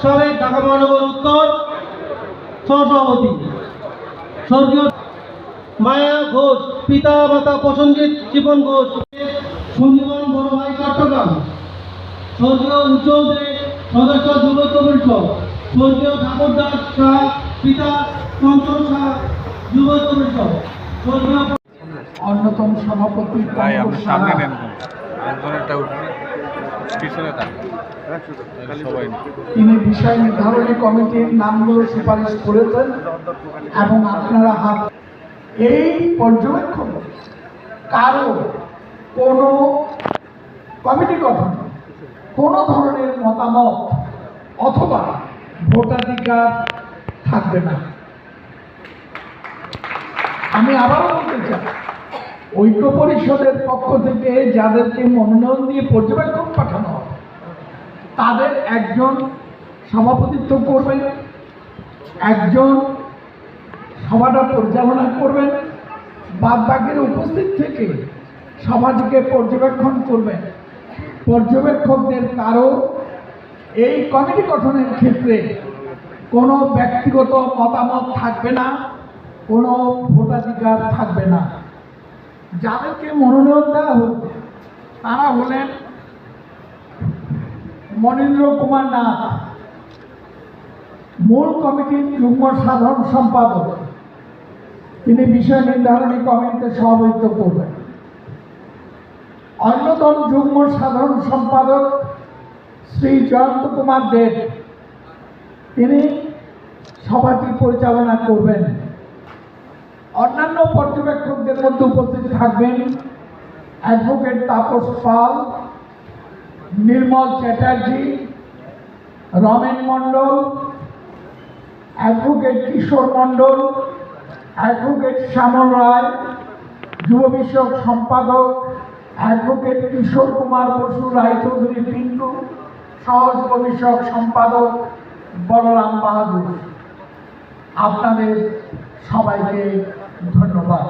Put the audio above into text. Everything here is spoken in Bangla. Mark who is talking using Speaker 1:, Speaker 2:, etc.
Speaker 1: সাবেক ঢাকা মহানগর উত্তর সহসভাপতি স্বর্গীয় মায়া ঘোষ, পিতা মাতা প্রসঞ্জিৎ জীবন ঘোষ, সঞ্জীবন বড় ভাই চট্টগ্রাম, স্বর্গীয় উজ্জ্বল দে সদস্য যুবক পরিষদ, স্বর্গীয় ঠাকুর দাস শাহ, পিতা চঞ্চল শাহ যুবক পরিষদ, স্বর্গীয়
Speaker 2: অন্যতম সভাপতি তিনি বিষয় নির্ধারণী কমিটির নামগুলো সুপারিশ করেছেন এবং আপনারা হাত এই পর্যবেক্ষণ কারো কোনো কমিটি গঠন কোনো ধরনের মতামত অথবা ভোটাধিকার থাকবে না। আমি আবারও বলতে চাই, ঐক্য পরিষদের পক্ষ থেকে যাদেরকে মনোনয়ন দিয়ে পর্যবেক্ষণ পাঠানো হবে তাদের একজন সভাপতিত্ব করবেন, একজন সভাটা পরিচালনা করবেন, বাদ বাকির উপস্থিত থেকে সভাটিকে পর্যবেক্ষণ করবেন। পর্যবেক্ষকদের কারো এই কমিটি গঠনের ক্ষেত্রে কোনো ব্যক্তিগত মতামত থাকবে না, কোনো ভোটাধিকার থাকবে না। যাদেরকে মনোনয়ন দেওয়া হচ্ছে তারা হলেন মনীন্দ্র কুমার নাথ, মূল কমিটির যুগ্ম সাধারণ সম্পাদক, তিনি বিষয় নির্ধারণী কমিটিতে সভাপতিত্ব করবেন। অন্যতম যুগ্ম সাধারণ সম্পাদক শ্রী জয়ন্ত কুমার দেব, তিনি সভাটি পরিচালনা করবেন। অন্যান্য পর্যবেক্ষকদের মধ্যে উপস্থিত থাকবেন অ্যাডভোকেট তাপস পাল, নির্মল চ্যাটার্জি, রমেন মণ্ডল, অ্যাডভোকেট কিশোর মণ্ডল, অ্যাডভোকেট শ্যামল রায়, যুব বিষয়ক সম্পাদক অ্যাডভোকেট কিশোর কুমার বসু রায়চৌধুরী পিন্টু, সহ যুব বিষয়ক সম্পাদক বলরাম বাহাদুর। আপনাদের সবাইকে ধন্যবাদ।